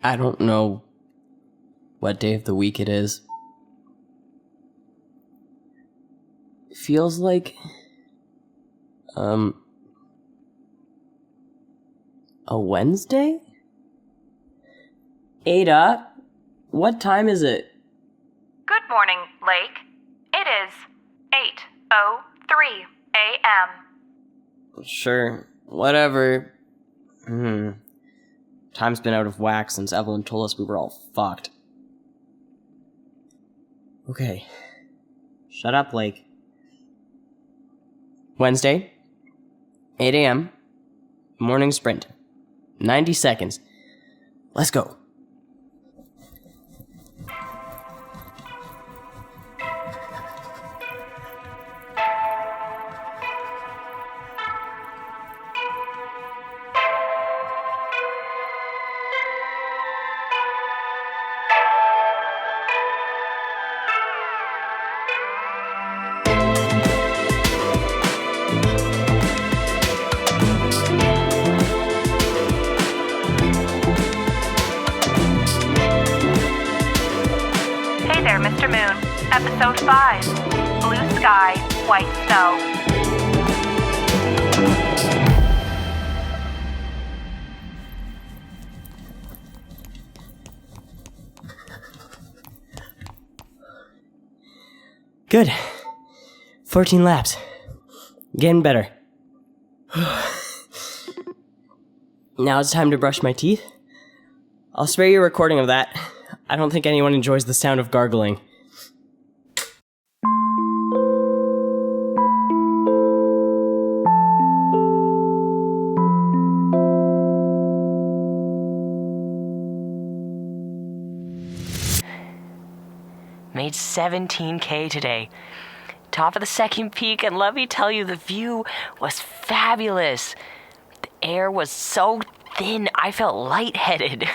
I don't know what day of the week it is. It feels like, a Wednesday? Ada, what time is it? Good morning, Lake. It is 8:03 a.m. Sure, whatever. Time's been out of whack since Evelyn told us we were all fucked. Okay. Shut up, Blake. Wednesday, 8 a.m., morning sprint. 90 seconds. Let's go. Mr. Moon, Episode 5, Blue Sky, White Snow. Good. 14 laps. Getting better. Now it's time to brush my teeth. I'll spare you a recording of that. I don't think anyone enjoys the sound of gargling. Made 17K today. Top of the second peak, and let me tell you, the view was fabulous. The air was so thin, I felt lightheaded.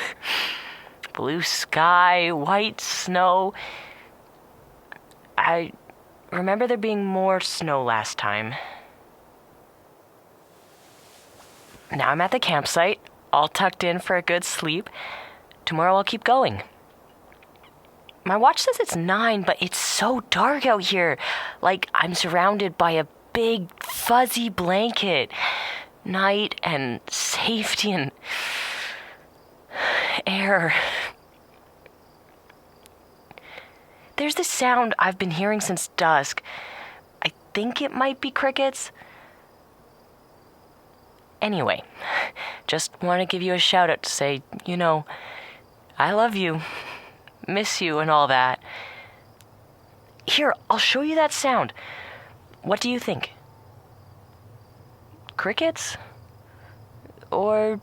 Blue sky, white snow. I remember there being more snow last time. Now I'm at the campsite, all tucked in for a good sleep. Tomorrow I'll keep going. My watch says it's 9, but it's so dark out here. Like I'm surrounded by a big fuzzy blanket. Night and safety and air. There's this sound I've been hearing since dusk. I think it might be crickets. Anyway, just want to give you a shout out to say, I love you, miss you and all that. Here, I'll show you that sound. What do you think? Crickets? Or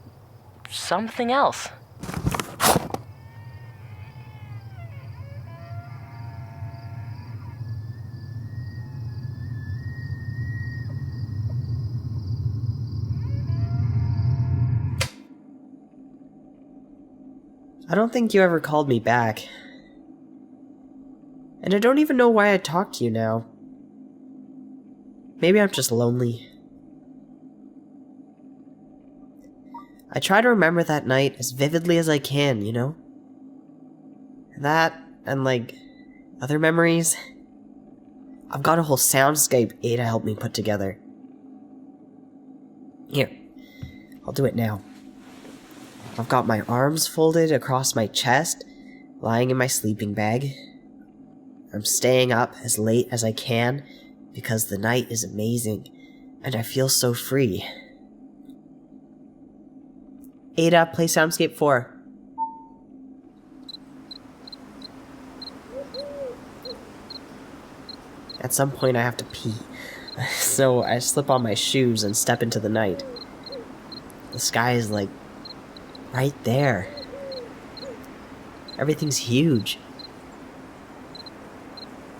something else? I don't think you ever called me back. And I don't even know why I talk to you now. Maybe I'm just lonely. I try to remember that night as vividly as I can, That, and other memories. I've got a whole soundscape Ada helped me put together. Here, I'll do it now. I've got my arms folded across my chest, lying in my sleeping bag. I'm staying up as late as I can because the night is amazing and I feel so free. Ada, play Soundscape 4. At some point I have to pee, so I slip on my shoes and step into the night. The sky is right there. Everything's huge.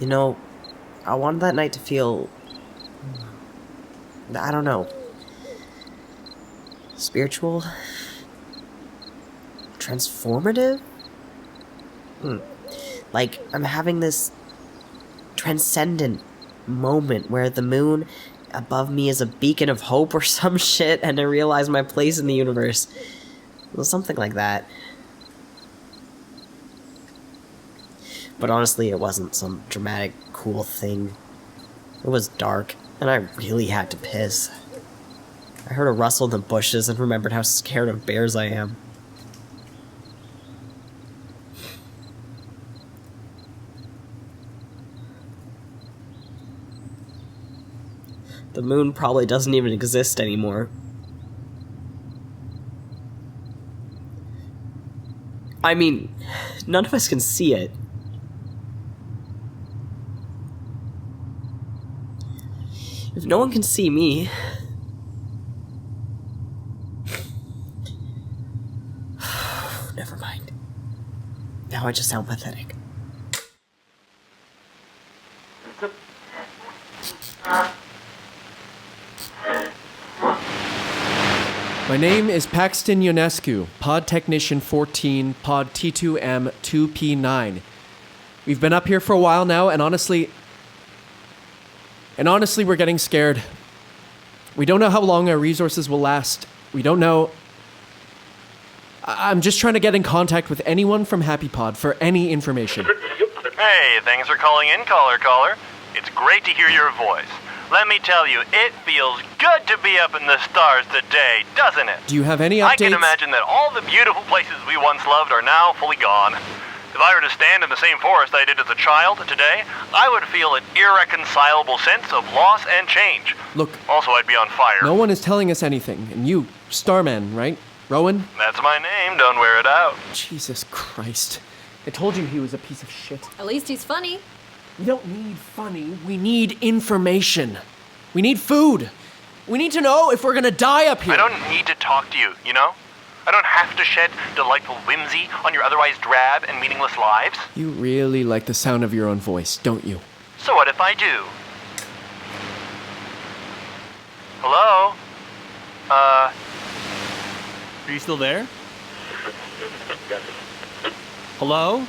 I wanted that night to feel, I don't know, spiritual? Transformative? Like, I'm having this transcendent moment where the moon above me is a beacon of hope or some shit, and I realize my place in the universe. Well, something like that. But honestly, it wasn't some dramatic, cool thing. It was dark, and I really had to piss. I heard a rustle in the bushes and remembered how scared of bears I am. The moon probably doesn't even exist anymore. I mean, none of us can see it. If no one can see me... Never mind. Now I just sound pathetic. My name is Paxton Ionescu, Pod Technician 14, Pod T2M 2P9. We've been up here for a while now, and honestly, we're getting scared. We don't know how long our resources will last. We don't know. I'm just trying to get in contact with anyone from Happy Pod for any information. Hey, thanks for calling in, caller. It's great to hear your voice. Let me tell you, it feels good to be up in the stars today, doesn't it? Do you have any updates? I can imagine that all the beautiful places we once loved are now fully gone. If I were to stand in the same forest I did as a child today, I would feel an irreconcilable sense of loss and change. Look. Also, I'd be on fire. No one is telling us anything, and you, Starman, right? Rowan? That's my name, don't wear it out. Jesus Christ. I told you he was a piece of shit. At least he's funny. We don't need funny, we need information. We need food. We need to know if we're gonna die up here. I don't need to talk to you, you know? I don't have to shed delightful whimsy on your otherwise drab and meaningless lives. You really like the sound of your own voice, don't you? So what if I do? Hello? Are you still there? Hello?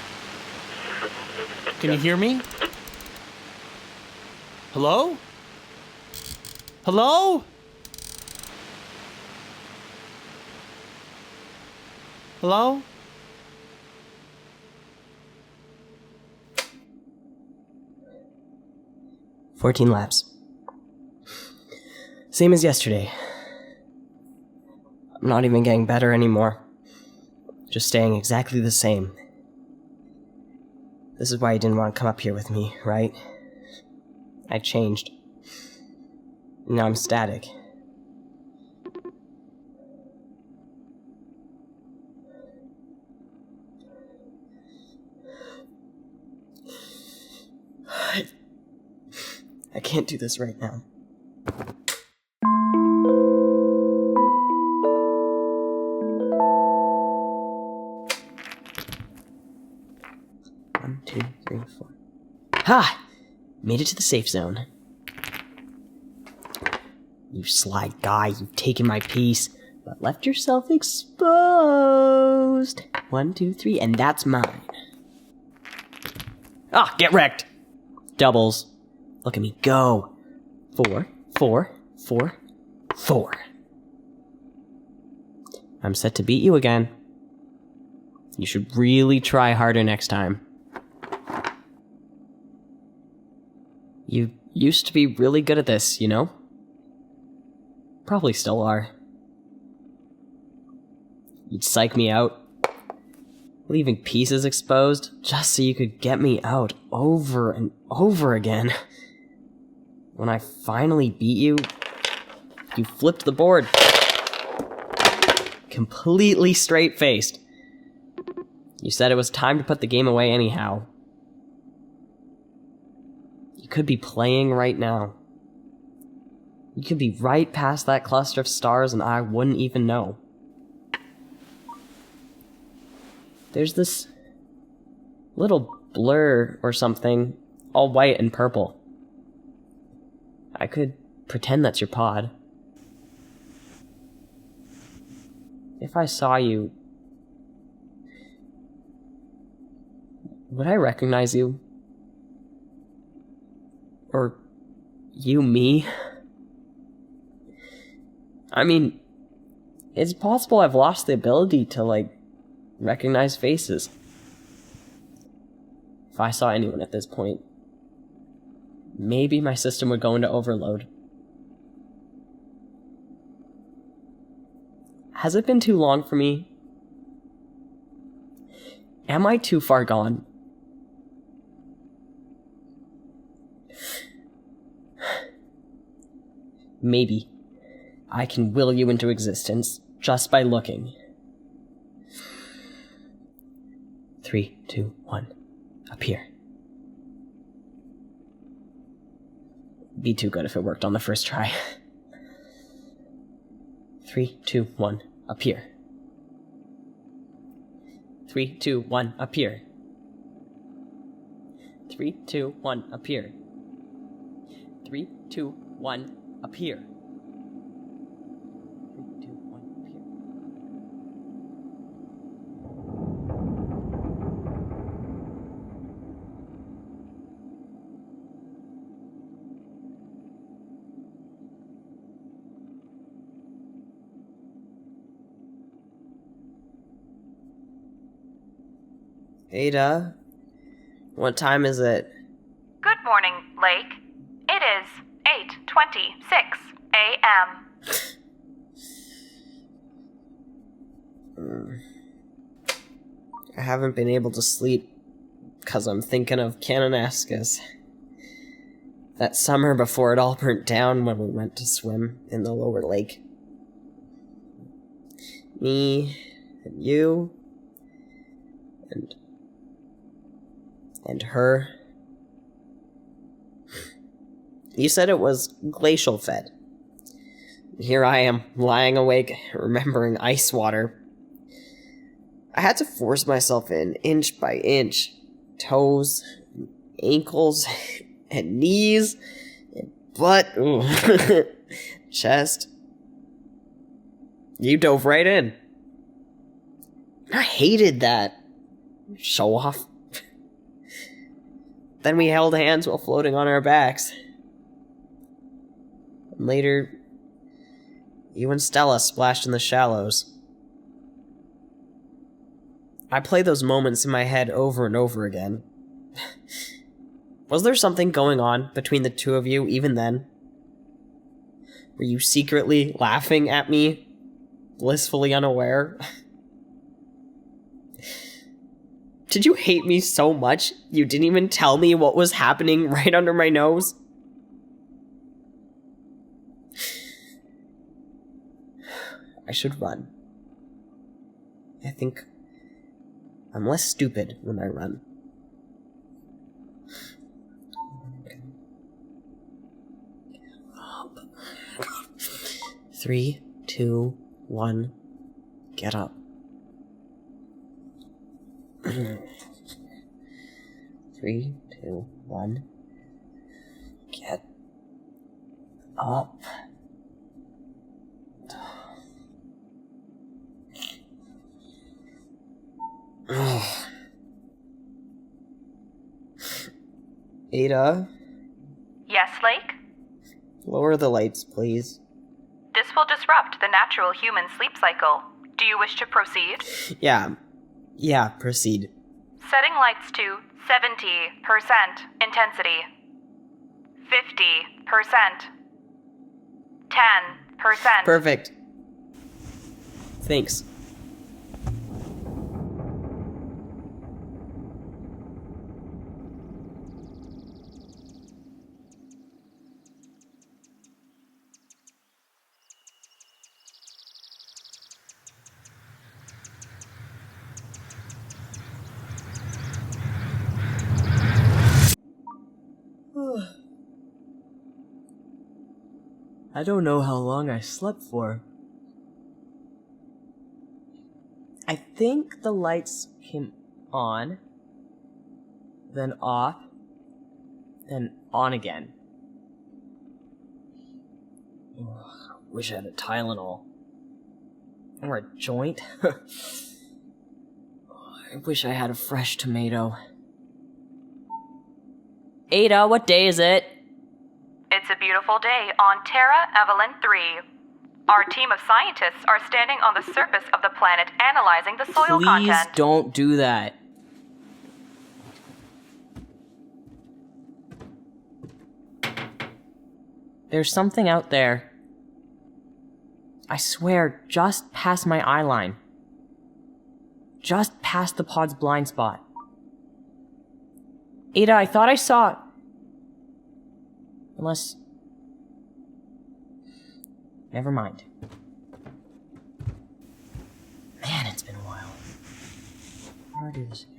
Can you hear me? Hello? Hello? Hello? "14 laps. Same as yesterday. I'm not even getting better anymore. Just staying exactly the same. This is why you didn't want to come up here with me, right? I changed. Now I'm static. I can't do this right now. One, two, three, four. Ha! Made it to the safe zone. You sly guy, you've taken my piece, but left yourself exposed. 1, 2, 3, and that's mine. Ah, get wrecked! Doubles. Look at me go. 4, 4, 4, 4. I'm set to beat you again. You should really try harder next time. You used to be really good at this, you know? Probably still are. You'd psych me out, leaving pieces exposed just so you could get me out over and over again. When I finally beat you, you flipped the board. Completely straight-faced. You said it was time to put the game away anyhow. You could be playing right now. You could be right past that cluster of stars and I wouldn't even know. There's this little blur or something, all white and purple. I could pretend that's your pod. If I saw you, would I recognize you? Or you me? I mean, it's possible I've lost the ability to, recognize faces. If I saw anyone at this point, maybe my system would go into overload. Has it been too long for me? Am I too far gone? Maybe I can will you into existence just by looking. 3, 2, 1. Appear. Be too good if it worked on the first try. 3, 2, 1. Appear. 3, 2, 1. Appear. 3, 2, 1. Appear. 3, 2, 1. Appear. 3, 2, 1. Appear. Ada, what time is it? Good morning, Lake. It is 8:26 a.m. I haven't been able to sleep because I'm thinking of Kananaskis. That summer before it all burnt down when we went to swim in the lower lake. Me, and you, and her. You said it was glacial-fed. Here I am, lying awake, remembering ice water. I had to force myself in, inch by inch. Toes, ankles, and knees, and butt, ooh. Chest. You dove right in. I hated that. Show off. Then we held hands while floating on our backs. And later, you and Stella splashed in the shallows. I play those moments in my head over and over again. Was there something going on between the two of you even then? Were you secretly laughing at me, blissfully unaware? Did you hate me so much you didn't even tell me what was happening right under my nose? I should run. I think I'm less stupid when I run. Up. 3, 2, 1. Get up. 3, 2, 1. Get up. Ada? Yes, Lake? Lower the lights, please. This will disrupt the natural human sleep cycle. Do you wish to proceed? Yeah, proceed. Setting lights to 70% intensity. 50%. 10%. Perfect. Thanks. I don't know how long I slept for. I think the lights came on, then off, then on again. Ugh, wish I had a Tylenol. Or a joint. I wish I had a fresh tomato. Ada, what day is it? It's a beautiful day on Terra Evelyn 3. Our team of scientists are standing on the surface of the planet analyzing the soil content. Please don't do that. There's something out there. I swear, just past my eye line. Just past the pod's blind spot. Ada, I thought I saw... Unless... Never mind. Man, it's been a while. How do I do this again?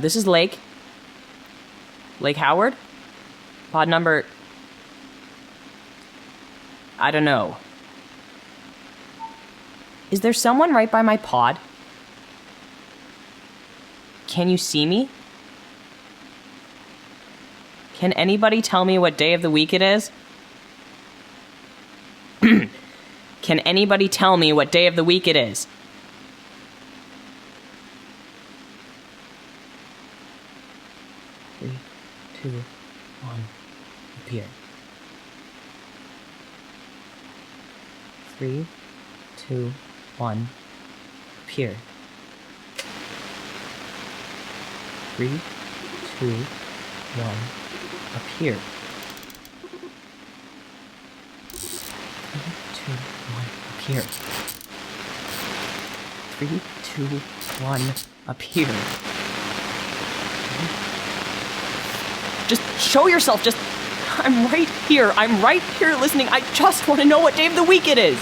This is Lake. Lake Howard? Pod number... I don't know. Is there someone right by my pod? Can you see me? Can anybody tell me what day of the week it is? Can anybody tell me what day of the week it is? Three, two, one, appear. 3, 2, 1, appear. 3, 2, 1, appear. 3, 2, 1, appear. 3, 2, 1, appear. Just show yourself, I'm right here listening. I just want to know what day of the week it is.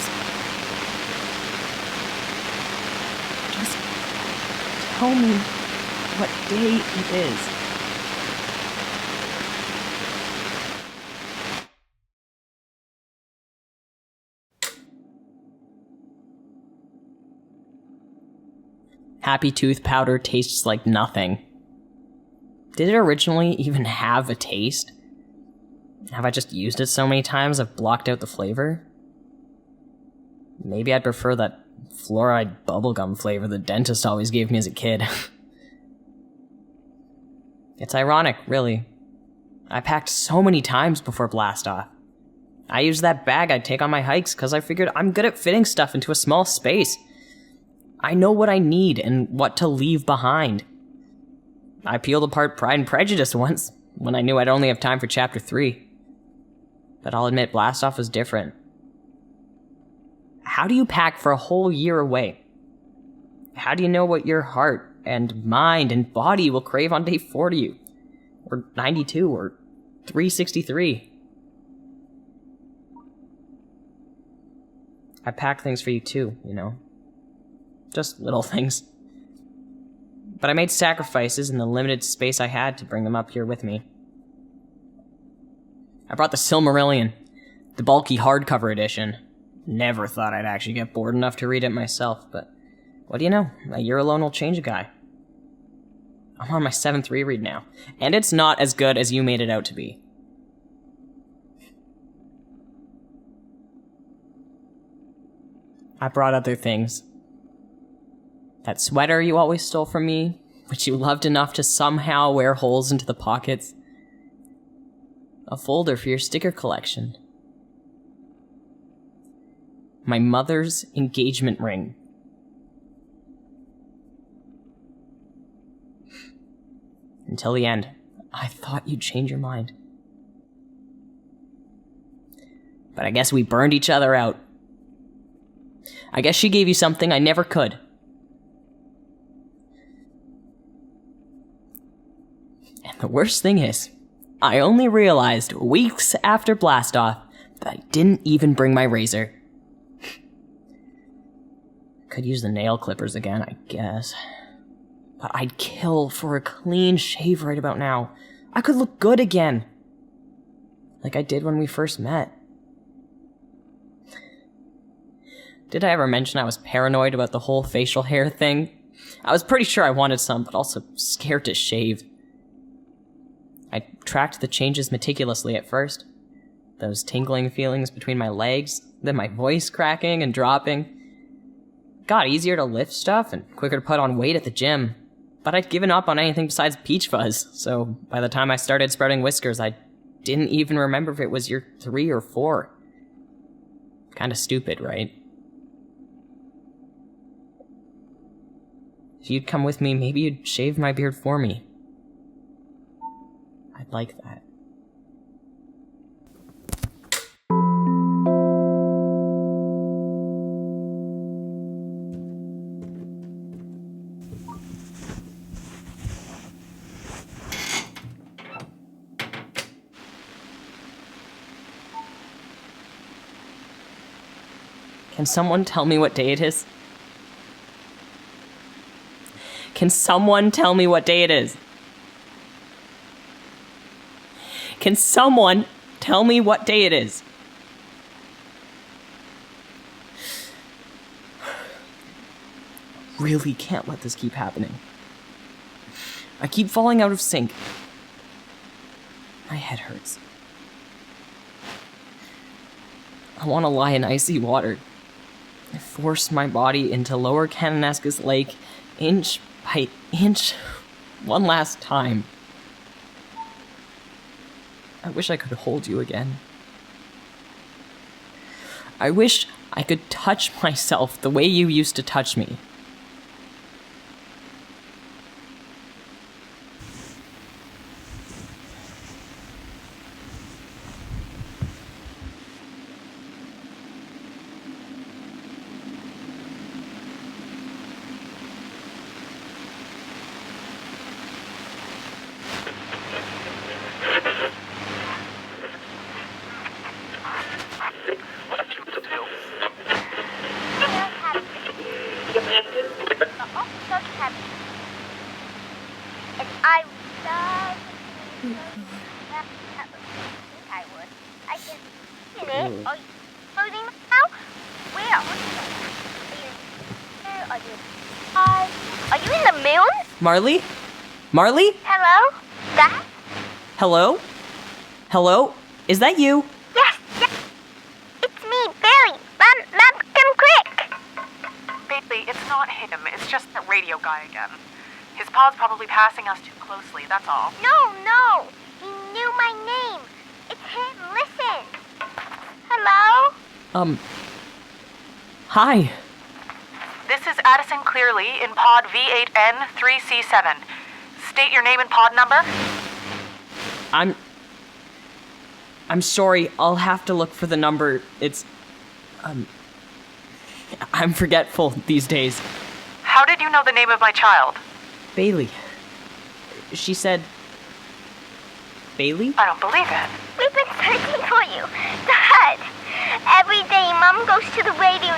Just tell me what day it is. Happy Tooth powder tastes like nothing. Did it originally even have a taste? Have I just used it so many times I've blocked out the flavor? Maybe I'd prefer that fluoride bubblegum flavor the dentist always gave me as a kid. It's ironic, really. I packed so many times before blast-off. I used that bag I'd take on my hikes because I figured I'm good at fitting stuff into a small space. I know what I need and what to leave behind. I peeled apart Pride and Prejudice once, when I knew I'd only have time for Chapter 3. But I'll admit, Blast-Off was different. How do you pack for a whole year away? How do you know what your heart and mind and body will crave on day 40? Or 92, or 363? I pack things for you too, you know? Just little things. But I made sacrifices in the limited space I had to bring them up here with me. I brought the Silmarillion, the bulky hardcover edition. Never thought I'd actually get bored enough to read it myself, but what do you know? A year alone will change a guy. I'm on my 7th reread now, and it's not as good as you made it out to be. I brought other things. That sweater you always stole from me, which you loved enough to somehow wear holes into the pockets. A folder for your sticker collection. My mother's engagement ring. Until the end, I thought you'd change your mind. But I guess we burned each other out. I guess she gave you something I never could. And the worst thing is, I only realized weeks after Blast-Off that I didn't even bring my razor. Could use the nail clippers again, I guess. But I'd kill for a clean shave right about now. I could look good again. Like I did when we first met. Did I ever mention I was paranoid about the whole facial hair thing? I was pretty sure I wanted some, but also scared to shave. I tracked the changes meticulously at first. Those tingling feelings between my legs, then my voice cracking and dropping. Got easier to lift stuff and quicker to put on weight at the gym. But I'd given up on anything besides peach fuzz, so by the time I started sprouting whiskers, I didn't even remember if it was year 3 or 4. Kinda stupid, right? If you'd come with me, maybe you'd shave my beard for me. I'd like that. Can someone tell me what day it is? Can someone tell me what day it is? Can someone tell me what day it is? Really can't let this keep happening. I keep falling out of sync. My head hurts. I want to lie in icy water. I force my body into Lower Kananaskis Lake, inch by inch, one last time. I wish I could hold you again. I wish I could touch myself the way you used to touch me. Are you in the moon? Marley? Marley? Hello? Dad? Hello? Hello? Is that you? Yes, yes. It's me, Barry. Mom, come quick. Bailey, it's not him. It's just that radio guy again. His pod's probably passing us too closely, that's all. No. He knew my name. It's him. Listen. Hello? Hi. This is Addison Clearly in pod V8N3C7. State your name and pod number. I'm sorry, I'll have to look for the number. It's, I'm forgetful these days. How did you know the name of my child? Bailey. She said... Bailey? I don't believe it. We've been searching for you. Dad. Every day, Mom goes to the radio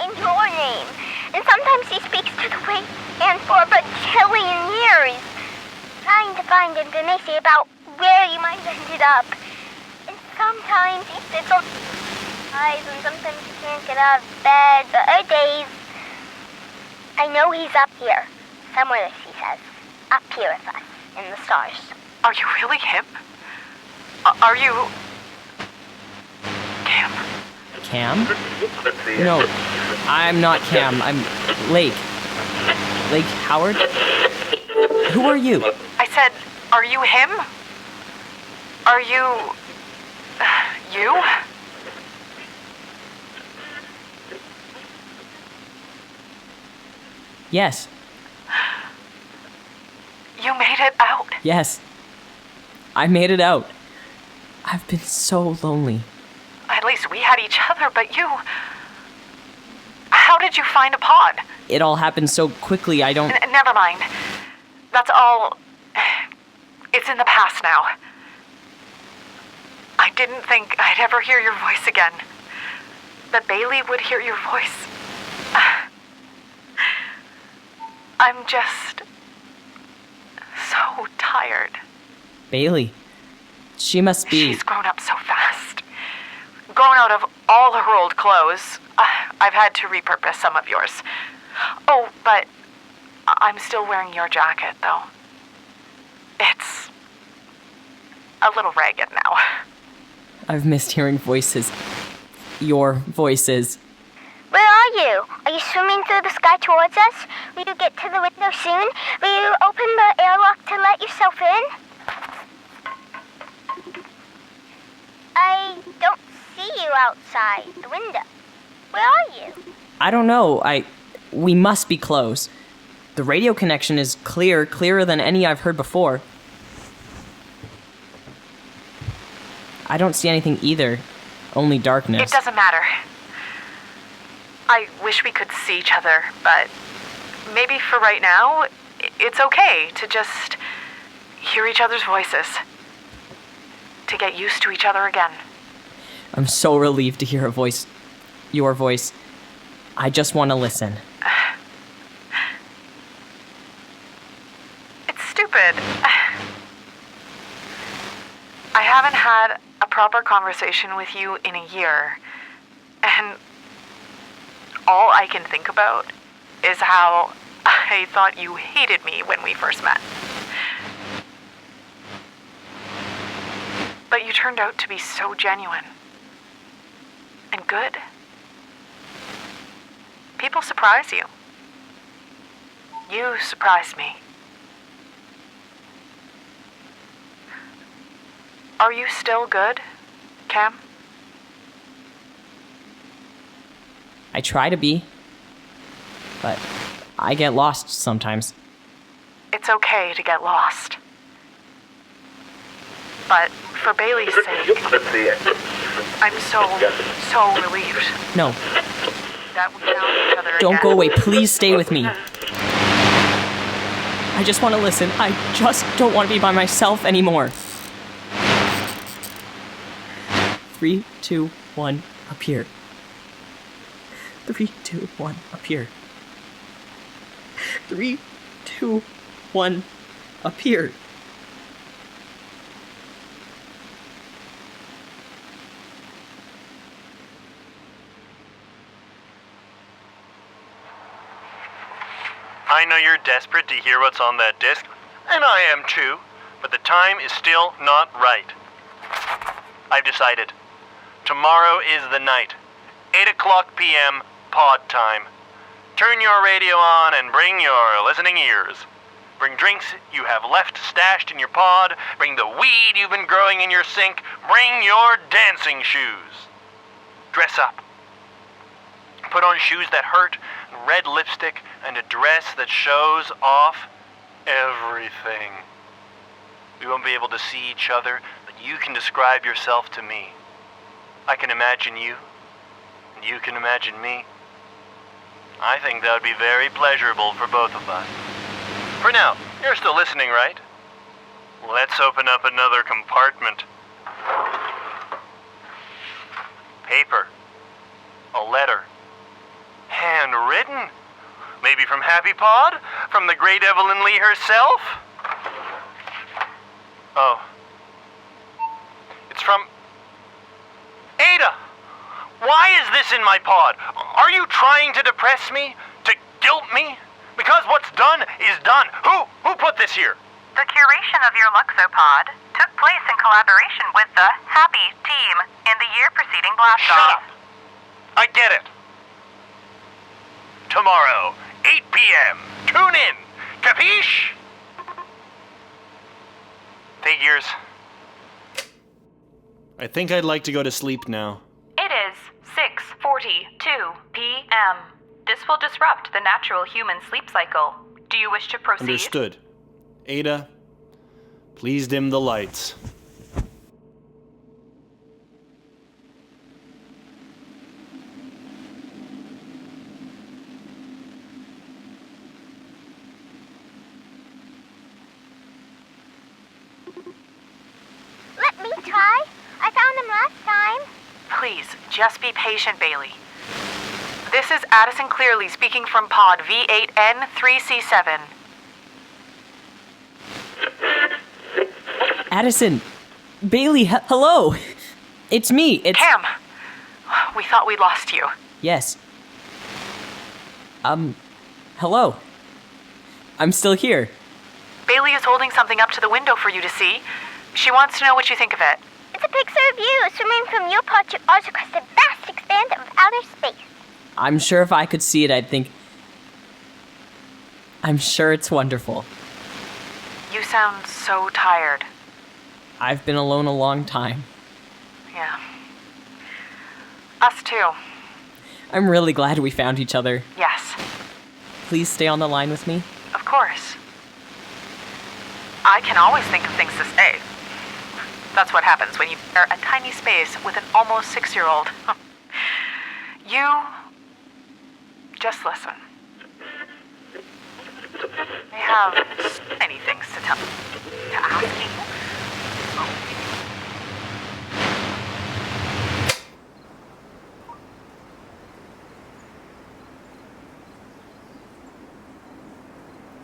in your name. And sometimes he speaks to the radio and for a bajillion years, trying to find information about where you might have ended up. And sometimes he sits on eyes, and sometimes he can't get out of bed. But other days, I know he's up here. Somewhere, she says. Up here with us, in the stars. Are you really him? Are you... Cam? Cam? No, I'm not Cam. I'm Lake. Lake Howard? Who are you? I said, are you him? Are you... you? Yes. You made it out. Yes. I made it out. I've been so lonely. At least we had each other, but you... How did you find a pod? It all happened so quickly, I don't... Never mind. That's all... It's in the past now. I didn't think I'd ever hear your voice again. That Bailey would hear your voice. I'm just... so tired. Bailey. She must be... She's grown up so fast. Grown out of all her old clothes. I've had to repurpose some of yours. Oh, but I'm still wearing your jacket, though. It's a little ragged now. I've missed hearing voices. Your voices. Where are you? Are you swimming through the sky towards us? Will you get to the window soon? Will you open the airlock to let yourself in? I don't see you outside the window. Where are you? I don't know. We must be close. The radio connection is clearer than any I've heard before. I don't see anything either. Only darkness. It doesn't matter. I wish we could see each other, but maybe for right now, it's okay to just hear each other's voices. To get used to each other again. I'm so relieved to hear your voice. I just want to listen. It's stupid. I haven't had a proper conversation with you in a year, and all I can think about is how I thought you hated me when we first met. But you turned out to be so genuine and good. People surprise you. You surprised me. Are you still good, Cam? I try to be, but I get lost sometimes. It's okay to get lost. But for Bailey's sake, I'm so relieved No, that we found each other don't again. go away. Please stay with me. I just want to listen. I just don't want to be by myself anymore. 3, 2, 1, up here. 3, 2, 1, up here. 3, 2, 1, up here. I know you're desperate to hear what's on that disc, and I am too, but the time is still not right. I've decided. Tomorrow is the night. 8 o'clock p.m. pod time. Turn your radio on and bring your listening ears. Bring drinks you have left stashed in your pod. Bring the weed you've been growing in your sink. Bring your dancing shoes. Dress up. Put on shoes that hurt, red lipstick, and a dress that shows off everything. We won't be able to see each other, but you can describe yourself to me. I can imagine you, and you can imagine me. I think that would be very pleasurable for both of us. For now, you're still listening, right? Let's open up another compartment. Paper. A letter. Handwritten? Maybe from Happy Pod? From the great Evelyn Lee herself? Oh. It's from... Ada! Why is this in my pod? Are you trying to depress me? To guilt me? Because what's done is done. Who put this here? The curation of your Luxopod took place in collaboration with the Happy team in the year preceding Blast Shut Off. up! I get it. Tomorrow, 8 p.m. Tune in. Capiche? Figures. I think I'd like to go to sleep now. It is 6:42 p.m. This will disrupt the natural human sleep cycle. Do you wish to proceed? Understood. Ada, please dim the lights. Let me try. I found him last time. Please, just be patient, Bailey. This is Addison Clearly speaking from pod V8N3C7. Addison! Bailey, hello! It's me, it's... Cam! We thought we'd lost you. Yes. Hello. I'm still here. Bailey is holding something up to the window for you to see. She wants to know what you think of it. It's a picture of you swimming from your pod to ours across the vast expanse of outer space. I'm sure if I could see it, I'd think... I'm sure it's wonderful. You sound so tired. I've been alone a long time. Yeah. Us too. I'm really glad we found each other. Yes, Please stay on the line with me. of course. I can always think of things to say. That's what happens when you share a tiny space with an almost 6-year-old. You just listen. I have so many things to tell, to ask you.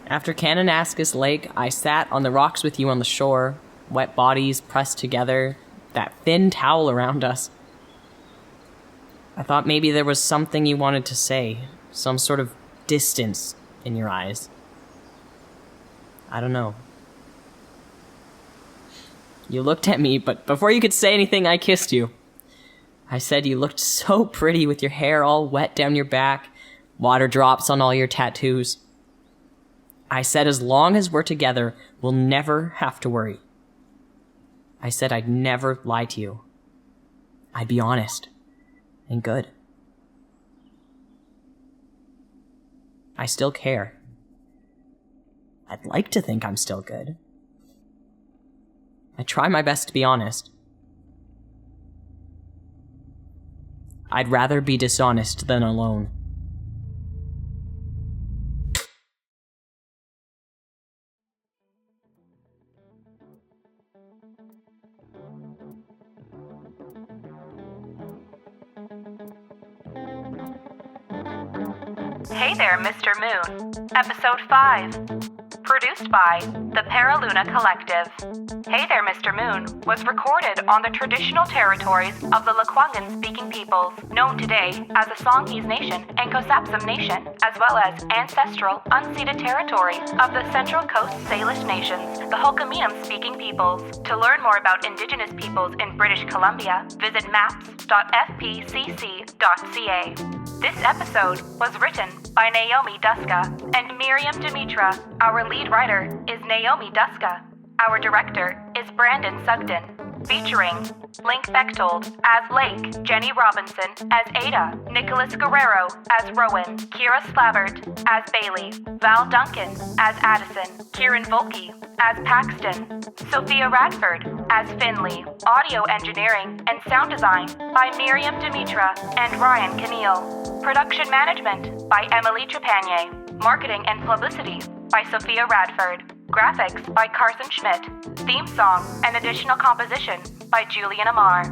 After Kananaskis Lake, I sat on the rocks with you on the shore, wet bodies pressed together, that thin towel around us. I thought maybe there was something you wanted to say, some sort of distance in your eyes. I don't know. You looked at me, but before you could say anything, I kissed you. I said you looked so pretty with your hair all wet down your back, water drops on all your tattoos. I said as long as we're together, we'll never have to worry. I said I'd never lie to you. I'd be honest and good. I still care. I'd like to think I'm still good. I try my best to be honest. I'd rather be dishonest than alone. Hey there, Mr. Moon. Episode 5. Produced by the PerilunaCollective. Hey there, Mr. Moon was recorded on the traditional territories of the Lekwungen-speaking peoples, known today as the Songhees Nation and Kosapsum Nation, as well as ancestral, unceded territory of the Central Coast Salish Nations, the Hulkaminum-speaking peoples. To learn more about Indigenous peoples in British Columbia, visit maps.fpcc.ca. This episode was written by Naomi Duska and Miriam Dimitra. Our lead writer is Naomi Duska. Our director is Brandon Sugden. Featuring Link Bechtold as Lake, Jenny Robinson as Ada, Nicholas Guerrero as Rowan, Kira Slavert as Bailey, Val Duncan as Addison, Kieran Volke as Paxton, Sophia Radford as Finley. Audio engineering and sound design by Miriam Dimitra and Ryan Keneal. Production management by Emily Trepanier. Marketing and publicity by Sophia Radford. Graphics by Carson Schmidt. Theme song and additional composition by Julian Amar.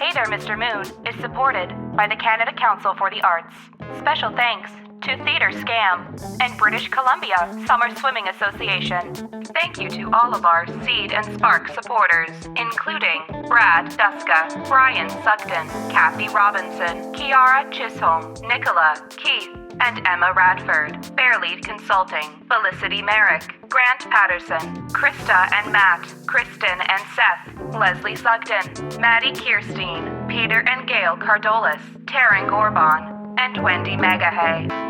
Hey There, Mr. Moon is supported by the Canada Council for the Arts. Special thanks to Theatre Scam and British Columbia Summer Swimming Association. Thank you to all of our Seed and Spark supporters, including Brad Duska, Brian Sugden, Kathy Robinson, Kiara Chisholm, Nicola, Keith, and Emma Radford, Fairlead Consulting, Felicity Merrick, Grant Patterson, Krista and Matt, Kristen and Seth, Leslie Sugden, Maddie Kirstein, Peter and Gail Cardolis, Taryn Gorbon, and Wendy Megahay.